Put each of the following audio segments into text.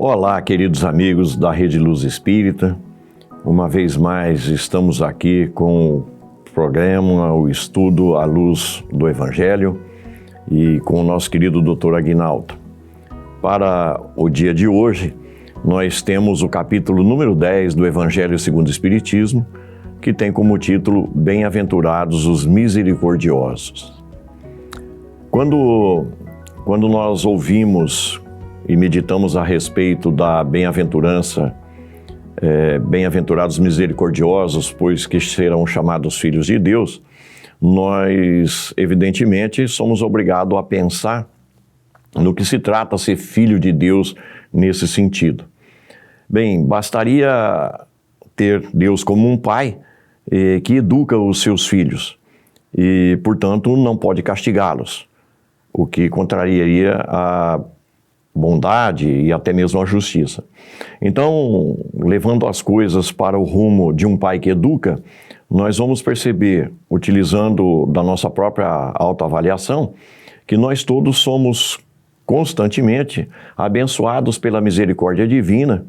Olá, queridos amigos da Rede Luz Espírita. Uma vez mais estamos aqui com o programa, o estudo à luz do Evangelho e com o nosso querido Dr. Aguinaldo. Para o dia de hoje, nós temos o capítulo número 10 do Evangelho segundo o Espiritismo, que tem como título Bem-aventurados os misericordiosos. Quando nós ouvimos e meditamos a respeito da bem-aventurança, bem-aventurados misericordiosos, pois que serão chamados filhos de Deus, nós, evidentemente, somos obrigados a pensar no que se trata ser filho de Deus nesse sentido. Bem, bastaria ter Deus como um pai que educa os seus filhos e, portanto, não pode castigá-los, o que contrariaria a bondade e até mesmo a justiça. Então, levando as coisas para o rumo de um pai que educa, nós vamos perceber, utilizando da nossa própria autoavaliação, que nós todos somos constantemente abençoados pela misericórdia divina,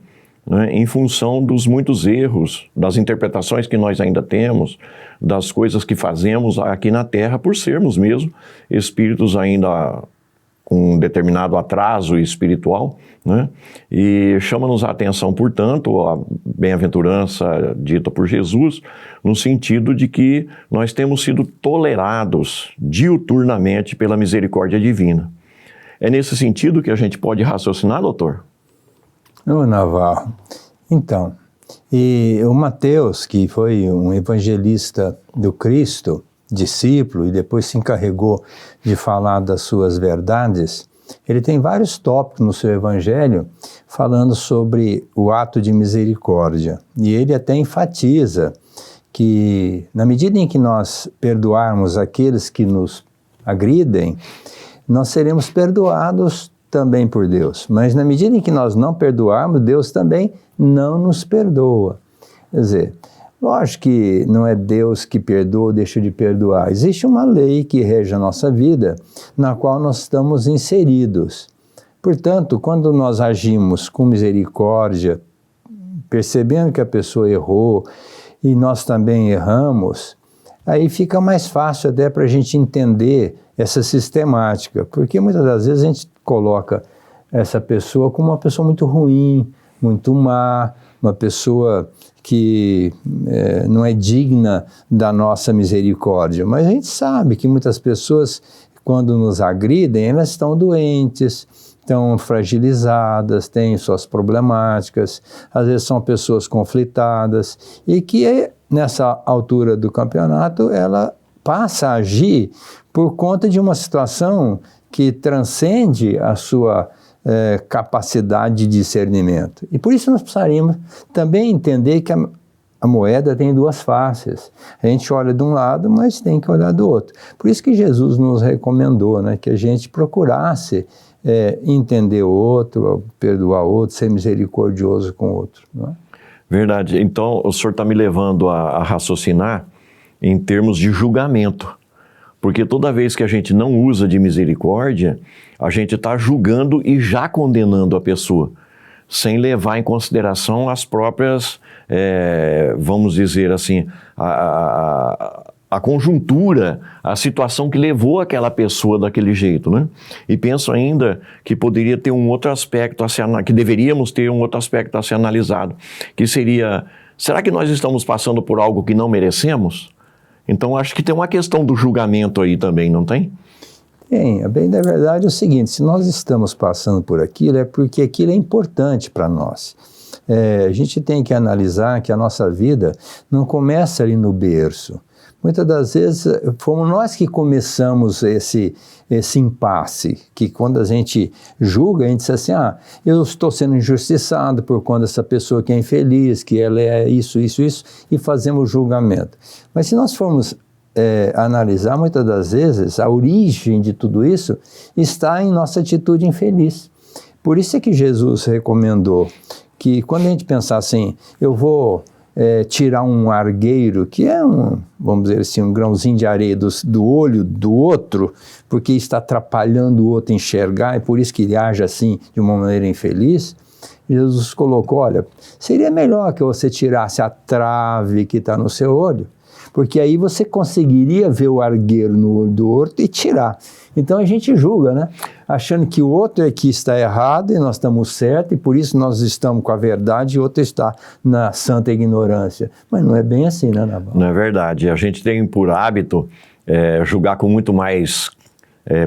né, em função dos muitos erros, das interpretações que nós ainda temos, das coisas que fazemos aqui na Terra, por sermos mesmo espíritos ainda com um determinado atraso espiritual, né? E chama-nos a atenção, portanto, a bem-aventurança dita por Jesus, no sentido de que nós temos sido tolerados diuturnamente pela misericórdia divina. É nesse sentido que a gente pode raciocinar, doutor? Ô, Navarro, então, e o Mateus, que foi um evangelista do Cristo, discípulo, e depois se encarregou de falar das suas verdades, ele tem vários tópicos no seu evangelho falando sobre o ato de misericórdia. E ele até enfatiza que, na medida em que nós perdoarmos aqueles que nos agridem, nós seremos perdoados também por Deus. Mas na medida em que nós não perdoarmos, Deus também não nos perdoa. Quer dizer, lógico que não é Deus que perdoa ou deixa de perdoar. Existe uma lei que rege a nossa vida, na qual nós estamos inseridos. Portanto, quando nós agimos com misericórdia, percebendo que a pessoa errou e nós também erramos, aí fica mais fácil até para a gente entender essa sistemática, porque muitas das vezes a gente coloca essa pessoa como uma pessoa muito ruim, muito má, uma pessoa que não é digna da nossa misericórdia. Mas a gente sabe que muitas pessoas, quando nos agridem, elas estão doentes, estão fragilizadas, têm suas problemáticas, às vezes são pessoas conflitadas, e que nessa altura do campeonato ela passa a agir por conta de uma situação que transcende a sua capacidade de discernimento. E por isso nós precisaríamos também entender que a moeda tem duas faces. A gente olha de um lado, mas tem que olhar do outro. Por isso que Jesus nos recomendou, né, que a gente procurasse entender o outro, perdoar o outro, ser misericordioso com o outro. Não é? Verdade. Então, o senhor está me levando a raciocinar em termos de julgamento. Porque toda vez que a gente não usa de misericórdia, a gente está julgando e já condenando a pessoa, sem levar em consideração as próprias, vamos dizer assim, a conjuntura, a situação que levou aquela pessoa daquele jeito, né? E penso ainda que poderia ter um outro aspecto, que deveríamos ter um outro aspecto a ser analisado, que seria, será que nós estamos passando por algo que não merecemos? Então, acho que tem uma questão do julgamento aí também, não tem? Tem. A bem da verdade é o seguinte, se nós estamos passando por aquilo, é porque aquilo é importante para nós. A gente tem que analisar que a nossa vida não começa ali no berço. Muitas das vezes fomos nós que começamos esse impasse, que quando a gente julga, a gente diz assim, eu estou sendo injustiçado por conta dessa pessoa que é infeliz, que ela é isso, e fazemos julgamento. Mas se nós formos analisar, muitas das vezes, a origem de tudo isso está em nossa atitude infeliz. Por isso é que Jesus recomendou que quando a gente pensar assim, eu vou tirar um argueiro, que é vamos dizer assim, um grãozinho de areia do olho do outro, porque está atrapalhando o outro enxergar, e por isso que ele age assim de uma maneira infeliz, Jesus colocou, olha, seria melhor que você tirasse a trave que está no seu olho, porque aí você conseguiria ver o argueiro no olho do outro e tirar. Então a gente julga, né? Achando que o outro é que está errado e nós estamos certos, e por isso nós estamos com a verdade e o outro está na santa ignorância. Mas não é bem assim, né, Nabal? Não é verdade. A gente tem por hábito julgar com muito mais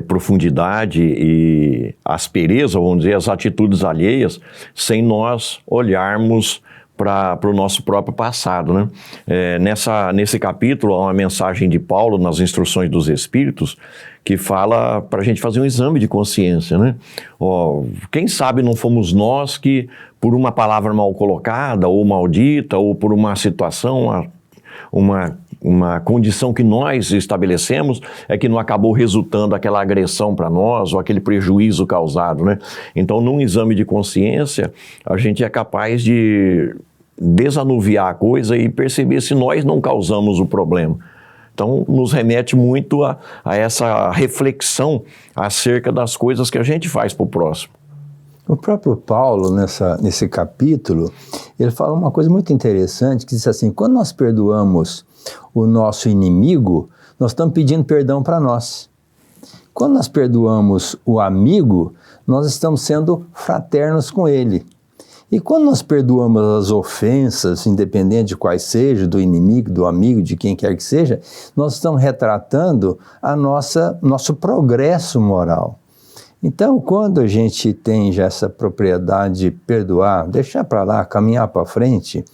profundidade e aspereza, vamos dizer, as atitudes alheias, sem nós olharmos para o nosso próprio passado, né? Nesse capítulo, há uma mensagem de Paulo nas instruções dos Espíritos que fala para a gente fazer um exame de consciência, né? Quem sabe não fomos nós que, por uma palavra mal colocada ou maldita, ou por uma situação, uma condição que nós estabelecemos, é que não acabou resultando aquela agressão para nós ou aquele prejuízo causado, né? Então, num exame de consciência, a gente é capaz de desanuviar a coisa e perceber se nós não causamos o problema. Então, nos remete muito a essa reflexão acerca das coisas que a gente faz para o próximo. O próprio Paulo, nesse capítulo, ele fala uma coisa muito interessante, que diz assim, quando nós perdoamos o nosso inimigo, nós estamos pedindo perdão para nós. Quando nós perdoamos o amigo, nós estamos sendo fraternos com ele. E quando nós perdoamos as ofensas, independente de quais sejam, do inimigo, do amigo, de quem quer que seja, nós estamos retratando nosso progresso moral. Então, quando a gente tem já essa propriedade de perdoar, deixar para lá, caminhar para frente,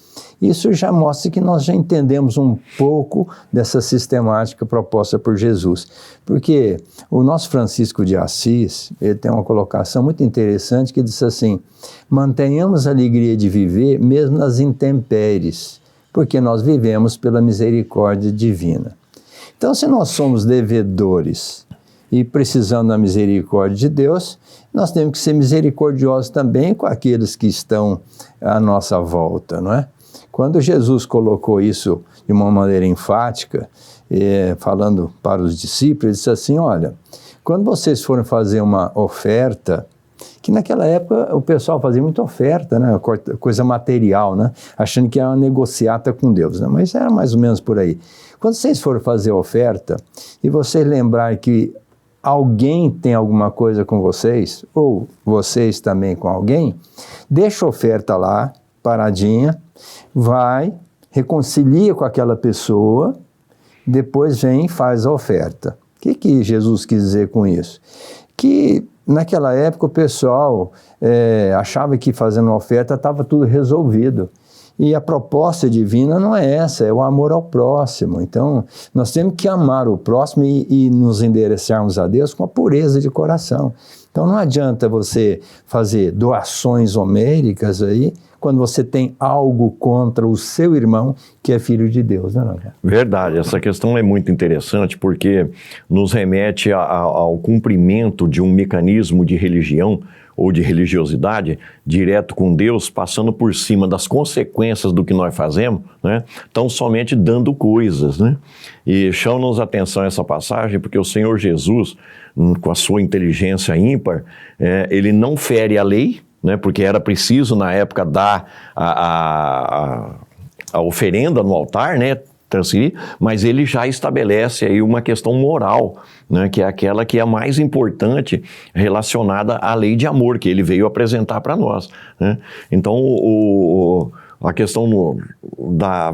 isso já mostra que nós já entendemos um pouco dessa sistemática proposta por Jesus. Porque o nosso Francisco de Assis, ele tem uma colocação muito interessante que diz assim, mantenhamos a alegria de viver mesmo nas intempéries, porque nós vivemos pela misericórdia divina. Então, se nós somos devedores e precisando da misericórdia de Deus, nós temos que ser misericordiosos também com aqueles que estão à nossa volta, não é? Quando Jesus colocou isso de uma maneira enfática, falando para os discípulos, ele disse assim, olha, quando vocês forem fazer uma oferta, que naquela época o pessoal fazia muita oferta, né? Coisa material, né? Achando que era uma negociata com Deus, né? Mas era mais ou menos por aí. Quando vocês forem fazer oferta e vocês lembrarem que alguém tem alguma coisa com vocês, ou vocês também com alguém, deixa a oferta lá, paradinha, vai, reconcilia com aquela pessoa, depois vem e faz a oferta. O que Jesus quis dizer com isso? Que naquela época o pessoal achava que fazendo uma oferta estava tudo resolvido. E a proposta divina não é essa, é o amor ao próximo. Então, nós temos que amar o próximo e nos endereçarmos a Deus com a pureza de coração. Então, não adianta você fazer doações homéricas aí, quando você tem algo contra o seu irmão, que é filho de Deus, né? Verdade, essa questão é muito interessante porque nos remete ao cumprimento de um mecanismo de religião ou de religiosidade direto com Deus, passando por cima das consequências do que nós fazemos, né? Tão somente dando coisas, né? E chama-nos a atenção essa passagem porque o Senhor Jesus, com a sua inteligência ímpar, ele não fere a lei, né, porque era preciso na época dar a oferenda no altar, né, transferir, mas ele já estabelece aí uma questão moral, né, que é aquela que é a mais importante relacionada à lei de amor que ele veio apresentar para nós, né? Então a questão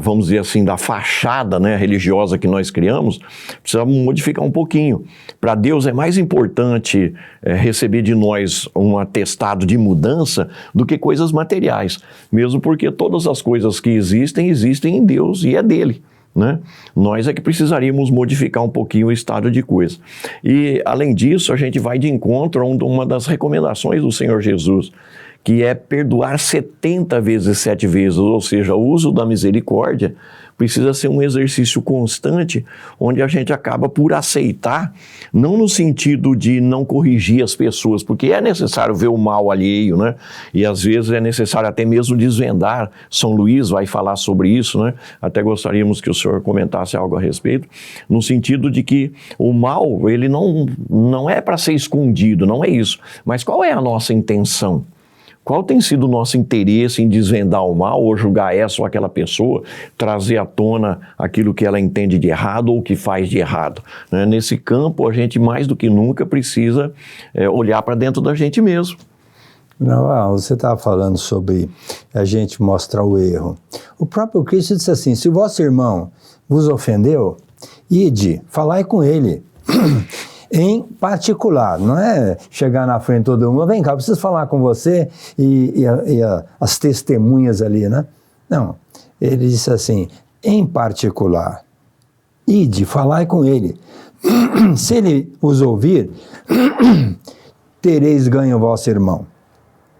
vamos dizer assim, da fachada, né, religiosa que nós criamos, precisa modificar um pouquinho. Para Deus é mais importante receber de nós um atestado de mudança do que coisas materiais, mesmo porque todas as coisas que existem em Deus e é dele, né? Nós é que precisaríamos modificar um pouquinho o estado de coisa. E, além disso, a gente vai de encontro a uma das recomendações do Senhor Jesus, que é perdoar 70 vezes 7 vezes, ou seja, o uso da misericórdia precisa ser um exercício constante, onde a gente acaba por aceitar, não no sentido de não corrigir as pessoas, porque é necessário ver o mal alheio, né? E às vezes é necessário até mesmo desvendar. São Luís vai falar sobre isso, né? Até gostaríamos que o senhor comentasse algo a respeito, no sentido de que o mal, ele não é para ser escondido, não é isso. Mas qual é a nossa intenção? Qual tem sido o nosso interesse em desvendar o mal ou julgar essa ou aquela pessoa, trazer à tona aquilo que ela entende de errado ou que faz de errado? Né? Nesse campo, a gente mais do que nunca precisa olhar para dentro da gente mesmo. Não, você estava falando sobre a gente mostrar o erro. O próprio Cristo disse assim, se o vosso irmão vos ofendeu, ide, falai com ele. Em particular, não é chegar na frente de todo mundo, vem cá, eu preciso falar com você e as testemunhas ali, né? Não, ele disse assim, em particular, ide, falai com ele. Se ele os ouvir, tereis ganho o vosso irmão.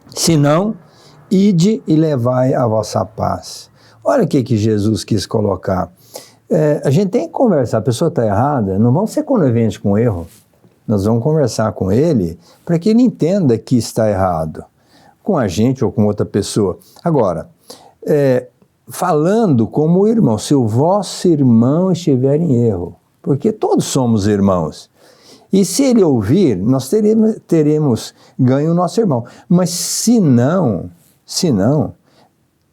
Se não, ide e levai a vossa paz. Olha o que Jesus quis colocar. A gente tem que conversar, a pessoa está errada, não vamos ser coniventes com o erro. Nós vamos conversar com ele para que ele entenda que está errado, com a gente ou com outra pessoa. Agora, falando como irmão, se o vosso irmão estiver em erro, porque todos somos irmãos, e se ele ouvir, nós teremos ganho o nosso irmão. Mas se não,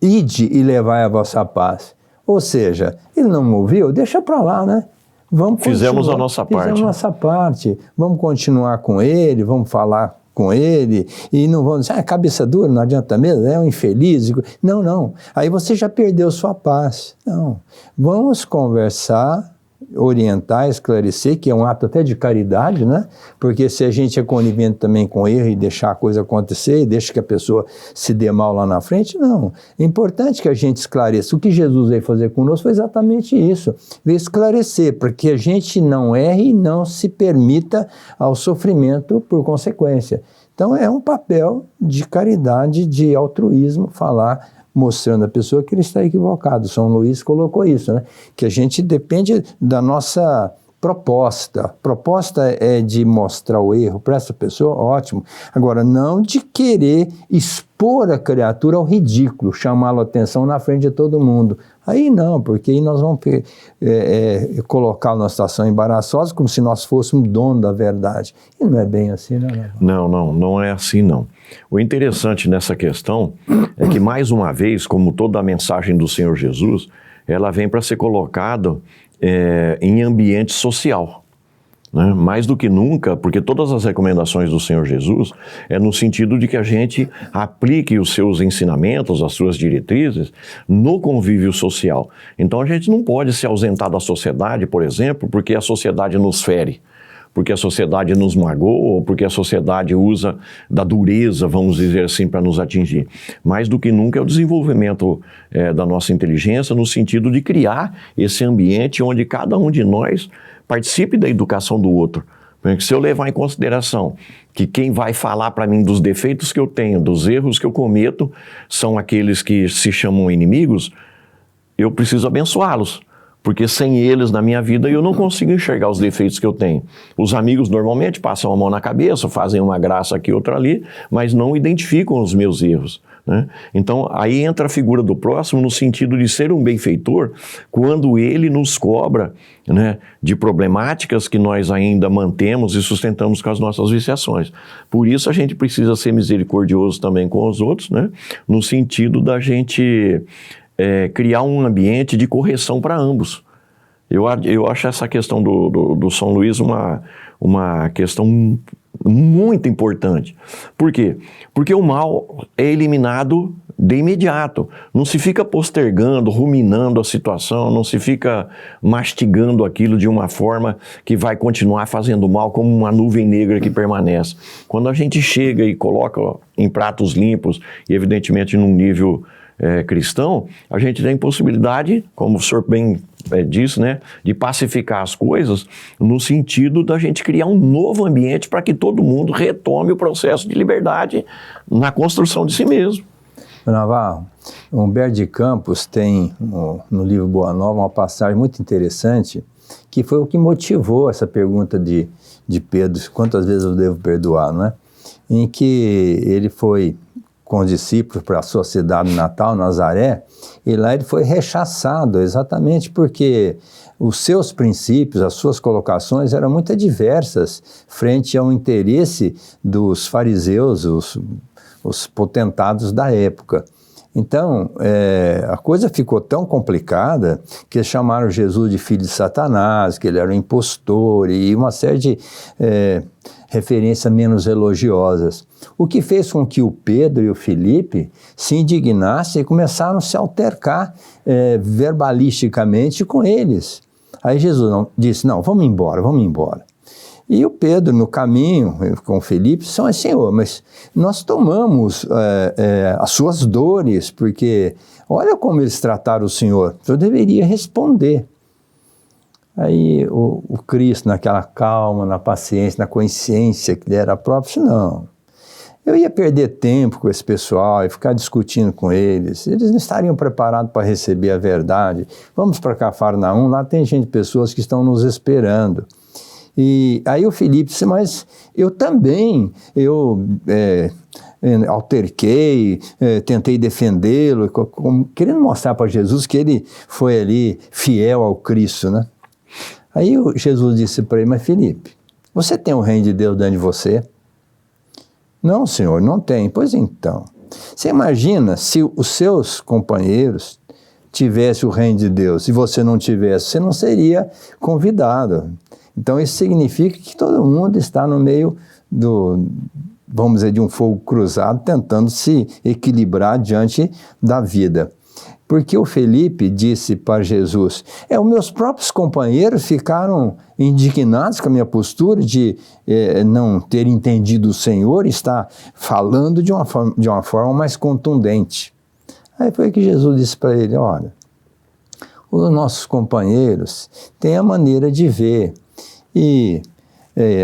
ide e levai a vossa paz. Ou seja, ele não ouviu, deixa para lá, né? Fizemos a nossa parte. Fizemos a nossa parte. Vamos continuar com ele, vamos falar com ele, e não vamos dizer, cabeça dura, não adianta mesmo, é um infeliz. Não. Aí você já perdeu sua paz. Não. Vamos conversar, orientar, esclarecer, que é um ato até de caridade, né? Porque se a gente é conivente também com erro e deixar a coisa acontecer e deixa que a pessoa se dê mal lá na frente, não. É importante que a gente esclareça. O que Jesus veio fazer conosco foi exatamente isso. Veio esclarecer, para que a gente não erre e não se permita ao sofrimento por consequência. Então é um papel de caridade, de altruísmo, falar, mostrando a pessoa que ele está equivocado. São Luís colocou isso, né? Que a gente depende da nossa proposta. A proposta é de mostrar o erro para essa pessoa, ótimo. Agora, não de querer expor a criatura ao ridículo, chamá-lo a atenção na frente de todo mundo. Aí não, porque aí nós vamos colocá-lo numa situação embaraçosa, como se nós fôssemos dono da verdade. E não é bem assim, né? Não é assim, não. O interessante nessa questão é que, mais uma vez, como toda a mensagem do Senhor Jesus, ela vem para ser colocada em ambiente social. Né? Mais do que nunca, porque todas as recomendações do Senhor Jesus é no sentido de que a gente aplique os seus ensinamentos, as suas diretrizes, no convívio social. Então a gente não pode se ausentar da sociedade, por exemplo, porque a sociedade nos fere, porque a sociedade nos magoa, ou porque a sociedade usa da dureza, vamos dizer assim, para nos atingir. Mais do que nunca é o desenvolvimento da nossa inteligência no sentido de criar esse ambiente onde cada um de nós participe da educação do outro. Porque se eu levar em consideração que quem vai falar para mim dos defeitos que eu tenho, dos erros que eu cometo, são aqueles que se chamam inimigos, eu preciso abençoá-los. Porque sem eles na minha vida eu não consigo enxergar os defeitos que eu tenho. Os amigos normalmente passam a mão na cabeça, fazem uma graça aqui, outra ali, mas não identificam os meus erros. Né? Então aí entra a figura do próximo no sentido de ser um benfeitor quando ele nos cobra, né, de problemáticas que nós ainda mantemos e sustentamos com as nossas viciações. Por isso a gente precisa ser misericordioso também com os outros, né, no sentido da gente criar um ambiente de correção para ambos. Eu acho essa questão do São Luís uma questão muito importante. Por quê? Porque o mal é eliminado de imediato. Não se fica postergando, ruminando a situação, não se fica mastigando aquilo de uma forma que vai continuar fazendo mal como uma nuvem negra que permanece. Quando a gente chega e coloca em pratos limpos e evidentemente num nível cristão, a gente tem possibilidade, como o senhor bem disse, né, de pacificar as coisas no sentido da gente criar um novo ambiente para que todo mundo retome o processo de liberdade na construção de si mesmo. Navarro, Humberto de Campos tem no livro Boa Nova uma passagem muito interessante que foi o que motivou essa pergunta de Pedro, quantas vezes eu devo perdoar, não é? Em que ele foi com os discípulos para a sua cidade natal, Nazaré, e lá ele foi rechaçado, exatamente porque os seus princípios, as suas colocações eram muito adversas frente ao interesse dos fariseus, os potentados da época. Então, a coisa ficou tão complicada que eles chamaram Jesus de filho de Satanás, que ele era um impostor e uma série de referências menos elogiosas. O que fez com que o Pedro e o Felipe se indignassem e começaram a se altercar verbalisticamente com eles. Aí Jesus disse, não, vamos embora. E o Pedro, no caminho com o Felipe, disse, Senhor, mas nós tomamos as suas dores, porque olha como eles trataram o Senhor deveria responder. Aí o Cristo, naquela calma, na paciência, na consciência que ele era próprio, disse, não, eu ia perder tempo com esse pessoal e ficar discutindo com eles não estariam preparados para receber a verdade. Vamos para Cafarnaum, lá tem pessoas que estão nos esperando. E aí o Felipe disse, mas eu também, alterquei, tentei defendê-lo, querendo mostrar para Jesus que ele foi ali fiel ao Cristo, né? Aí Jesus disse para ele, mas Felipe, você tem o reino de Deus dentro de você? Não, Senhor, não tem. Pois então, você imagina se os seus companheiros tivessem o reino de Deus e você não tivesse, você não seria convidado. Então isso significa que todo mundo está no meio vamos dizer, de um fogo cruzado, tentando se equilibrar diante da vida. Porque o Felipe disse para Jesus, os meus próprios companheiros ficaram indignados com a minha postura de não ter entendido o Senhor e estar falando de uma forma mais contundente. Aí foi que Jesus disse para ele, olha, os nossos companheiros têm a maneira de ver. E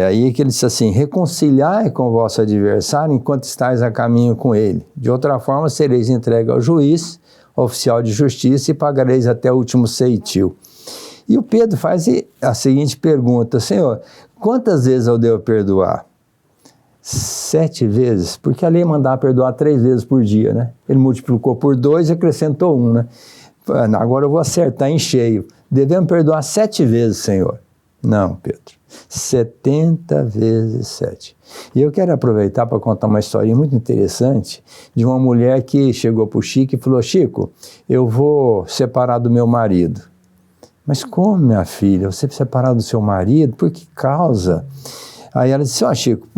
aí que ele disse assim, reconciliai com o vosso adversário enquanto estáis a caminho com ele. De outra forma, sereis entregues ao juiz, oficial de justiça, e pagareis até o último ceitil. E o Pedro faz a seguinte pergunta, Senhor, quantas vezes eu devo perdoar? 7 vezes, porque a lei mandava perdoar 3 vezes por dia, né? Ele multiplicou por 2 e acrescentou 1, né? Agora eu vou acertar em cheio. Devemos perdoar 7 vezes, Senhor. Não, Pedro, 70 vezes 7. E eu quero aproveitar para contar uma historinha muito interessante de uma mulher que chegou para o Chico e falou, Chico, eu vou separar do meu marido. Mas como, minha filha, você separar do seu marido? Por que causa? Aí ela disse, Chico,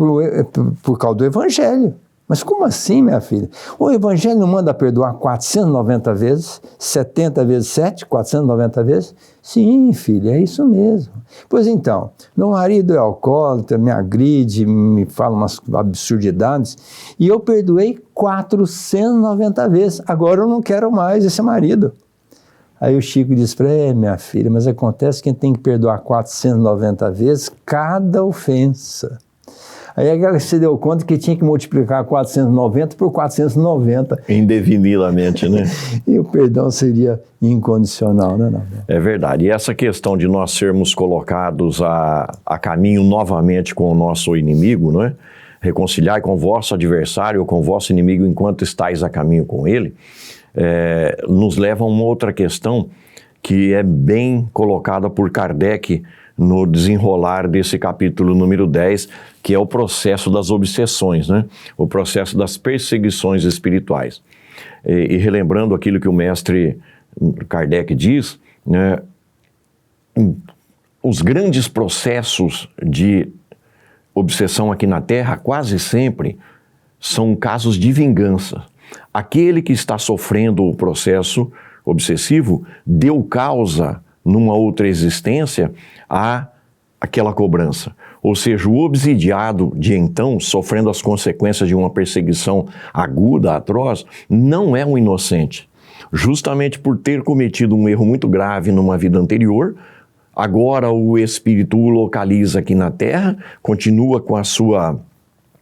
por causa do Evangelho. Mas como assim, minha filha? O Evangelho não manda perdoar 490 vezes, 70 vezes 7, 490 vezes? Sim, filha, é isso mesmo. Pois então, meu marido é alcoólatra, me agride, me fala umas absurdidades, e eu perdoei 490 vezes, agora eu não quero mais esse marido. Aí o Chico disse para ela, minha filha, mas acontece que tem que perdoar 490 vezes cada ofensa. Aí ela se deu conta que tinha que multiplicar 490 por 490. Indefinidamente, né? E o perdão seria incondicional, né? Não? É verdade. E essa questão de nós sermos colocados a caminho novamente com o nosso inimigo, não é? Reconciliar com o vosso adversário ou com o vosso inimigo enquanto estáis a caminho com ele, nos leva a uma outra questão que é bem colocada por Kardec no desenrolar desse capítulo número 10, que é o processo das obsessões, né? O processo das perseguições espirituais. E relembrando aquilo que o mestre Kardec diz, né? Os grandes processos de obsessão aqui na Terra, quase sempre, são casos de vingança. Aquele que está sofrendo o processo obsessivo deu causa numa outra existência àquela cobrança. Ou seja, o obsidiado de então, sofrendo as consequências de uma perseguição aguda, atroz, não é um inocente. Justamente por ter cometido um erro muito grave numa vida anterior, agora o espírito o localiza aqui na Terra, continua com a sua,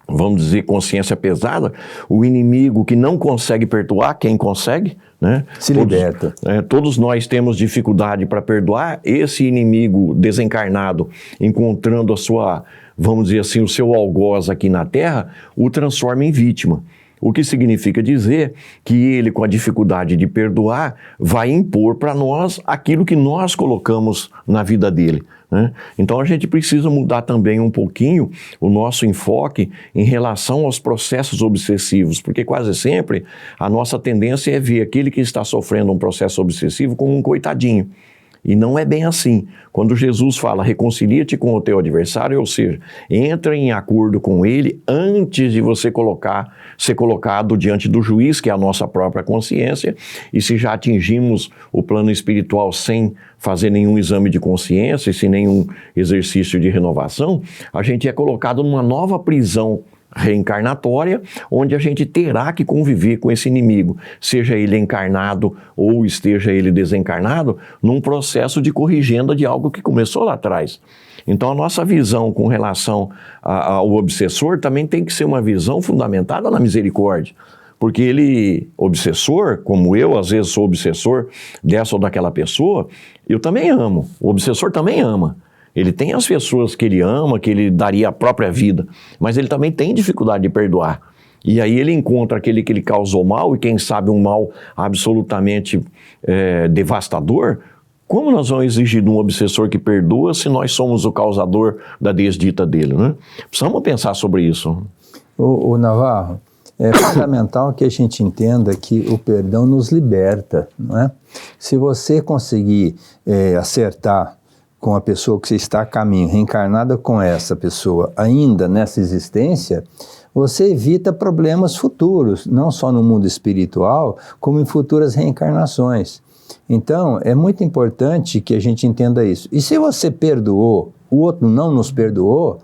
vamos dizer, consciência pesada, o inimigo que não consegue perdoar, quem consegue, né? Se liberta. Todos nós temos dificuldade para perdoar. Esse inimigo desencarnado, encontrando a sua, vamos dizer assim, o seu algoz aqui na Terra, o transforma em vítima. O que significa dizer que ele, com a dificuldade de perdoar, vai impor para nós aquilo que nós colocamos na vida dele, né? Então a gente precisa mudar também um pouquinho o nosso enfoque em relação aos processos obsessivos, porque quase sempre a nossa tendência é ver aquele que está sofrendo um processo obsessivo como um coitadinho. E não é bem assim. Quando Jesus fala, reconcilia-te com o teu adversário, ou seja, entra em acordo com ele antes de você ser colocado diante do juiz, que é a nossa própria consciência, e se já atingimos o plano espiritual sem fazer nenhum exame de consciência e sem nenhum exercício de renovação, a gente é colocado numa nova prisão reencarnatória, onde a gente terá que conviver com esse inimigo, seja ele encarnado ou esteja ele desencarnado, num processo de corrigenda de algo que começou lá atrás. Então a nossa visão com relação ao obsessor também tem que ser uma visão fundamentada na misericórdia, porque ele, obsessor, como eu às vezes sou obsessor dessa ou daquela pessoa, eu também amo, o obsessor também ama. Ele tem as pessoas que ele ama, que ele daria a própria vida, mas ele também tem dificuldade de perdoar. E aí ele encontra aquele que ele causou mal, e quem sabe um mal absolutamente devastador. Como nós vamos exigir de um obsessor que perdoa se nós somos o causador da desdita dele, né? Precisamos pensar sobre isso. O Navarro, é fundamental que a gente entenda que o perdão nos liberta, não é? Se você conseguir acertar com a pessoa que você está a caminho, reencarnada com essa pessoa ainda nessa existência, você evita problemas futuros, não só no mundo espiritual, como em futuras reencarnações. Então, é muito importante que a gente entenda isso. E se você perdoou, o outro não nos perdoou,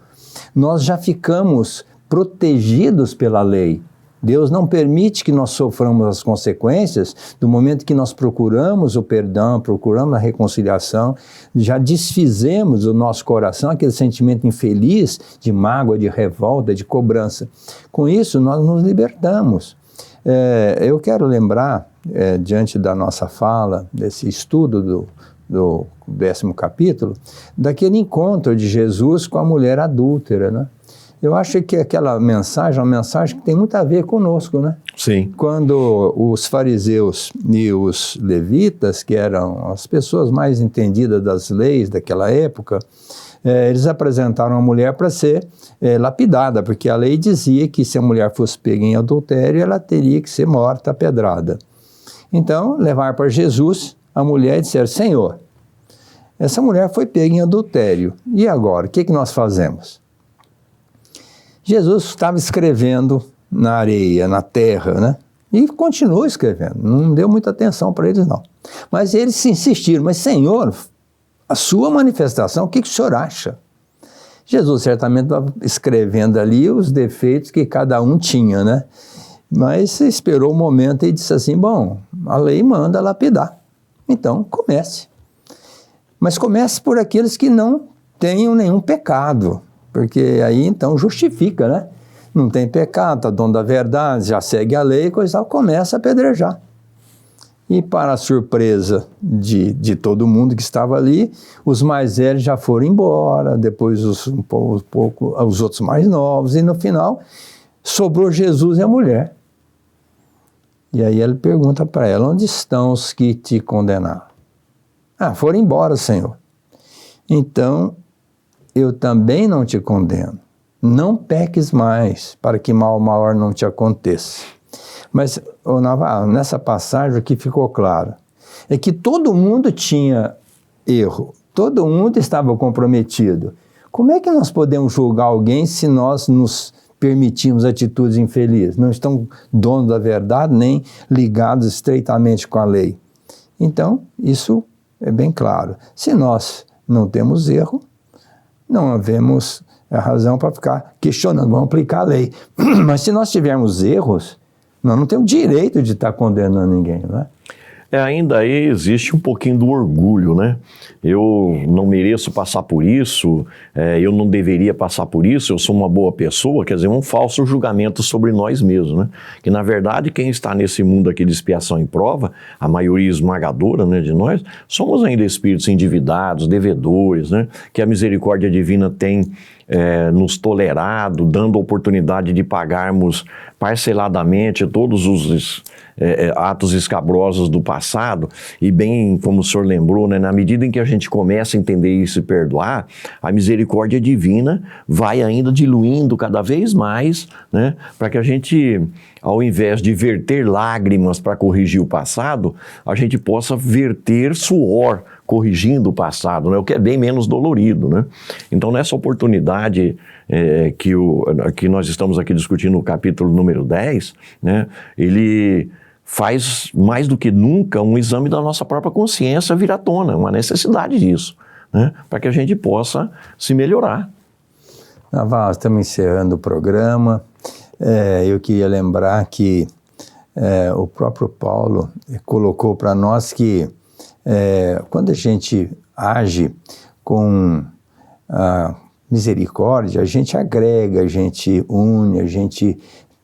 nós já ficamos protegidos pela lei. Deus não permite que nós soframos as consequências do momento que nós procuramos o perdão, procuramos a reconciliação, já desfizemos o nosso coração, aquele sentimento infeliz de mágoa, de revolta, de cobrança. Com isso, nós nos libertamos. Eu quero lembrar, diante da nossa fala, desse estudo do 10º capítulo, daquele encontro de Jesus com a mulher adúltera, né? Eu acho que aquela mensagem é uma mensagem que tem muito a ver conosco, né? Sim. Quando os fariseus e os levitas, que eram as pessoas mais entendidas das leis daquela época, eles apresentaram a mulher para ser lapidada, porque a lei dizia que se a mulher fosse pega em adultério, ela teria que ser morta, pedrada. Então, levaram para Jesus a mulher e disseram, Senhor, essa mulher foi pega em adultério, e agora, o que nós fazemos? Jesus estava escrevendo na areia, na terra, né? E continuou escrevendo, não deu muita atenção para eles não. Mas eles se insistiram, mas Senhor, a sua manifestação, o que o senhor acha? Jesus certamente estava escrevendo ali os defeitos que cada um tinha, né? Mas esperou o momento e disse assim, bom, a lei manda lapidar, então comece. Mas comece por aqueles que não tenham nenhum pecado. Porque aí então justifica, né? Não tem pecado, está dono da verdade, já segue a lei, coisa tal, começa a apedrejar. E para a surpresa de todo mundo que estava ali, os mais velhos já foram embora, depois os outros mais novos, e no final sobrou Jesus e a mulher. E aí ele pergunta para ela, onde estão os que te condenaram? Ah, foram embora, Senhor. Então, eu também não te condeno. Não peques mais, para que mal maior não te aconteça. Mas, Navarro, nessa passagem aqui ficou claro, é que todo mundo tinha erro, todo mundo estava comprometido. Como é que nós podemos julgar alguém se nós nos permitimos atitudes infelizes? Não estão donos da verdade, nem ligados estreitamente com a lei. Então, isso é bem claro. Se nós não temos erro, não havemos razão para ficar questionando, vamos aplicar a lei. Mas se nós tivermos erros, nós não temos direito de estar condenando ninguém, não é? Ainda aí existe um pouquinho do orgulho, né? Eu não mereço passar por isso, eu não deveria passar por isso, eu sou uma boa pessoa, quer dizer, um falso julgamento sobre nós mesmos, né? Que na verdade quem está nesse mundo aqui de expiação e prova, a maioria esmagadora, né, de nós, somos ainda espíritos endividados, devedores, né? Que a misericórdia divina tem nos tolerado, dando oportunidade de pagarmos parceladamente todos os atos escabrosos do passado, e bem como o senhor lembrou, né, na medida em que a gente começa a entender isso e perdoar, a misericórdia divina vai ainda diluindo cada vez mais, né, para que a gente, ao invés de verter lágrimas para corrigir o passado, a gente possa verter suor corrigindo o passado, né, o que é bem menos dolorido, né? Então, nessa oportunidade que nós estamos aqui discutindo no capítulo número 10, né, ele faz mais do que nunca um exame da nossa própria consciência vir à tona, uma necessidade disso, né, para que a gente possa se melhorar. Navarro, estamos encerrando o programa. Eu queria lembrar que o próprio Paulo colocou para nós que quando a gente age com a misericórdia, a gente agrega, a gente une, a gente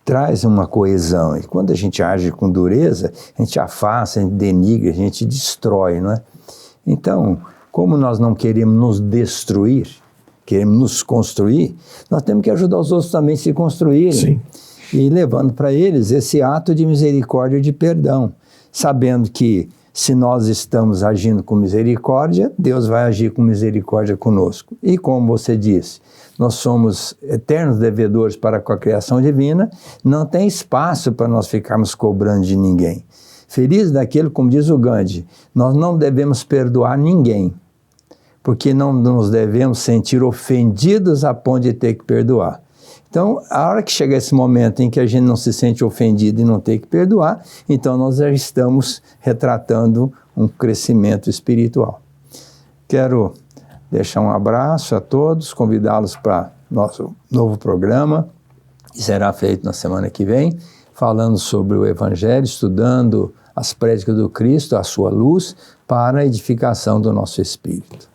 traz uma coesão. E quando a gente age com dureza, a gente afasta, a gente denigra, a gente destrói, não é? Então, como nós não queremos nos destruir, queremos nos construir, nós temos que ajudar os outros também a se construírem. Sim. E levando para eles esse ato de misericórdia e de perdão, sabendo que se nós estamos agindo com misericórdia, Deus vai agir com misericórdia conosco. E como você disse, nós somos eternos devedores para com a criação divina, não tem espaço para nós ficarmos cobrando de ninguém. Feliz daquele, como diz o Gandhi, nós não devemos perdoar ninguém, porque não nos devemos sentir ofendidos a ponto de ter que perdoar. Então, a hora que chega esse momento em que a gente não se sente ofendido e não tem que perdoar, então nós já estamos retratando um crescimento espiritual. Quero deixar um abraço a todos, convidá-los para nosso novo programa, que será feito na semana que vem, falando sobre o Evangelho, estudando as prédicas do Cristo, a sua luz, para a edificação do nosso espírito.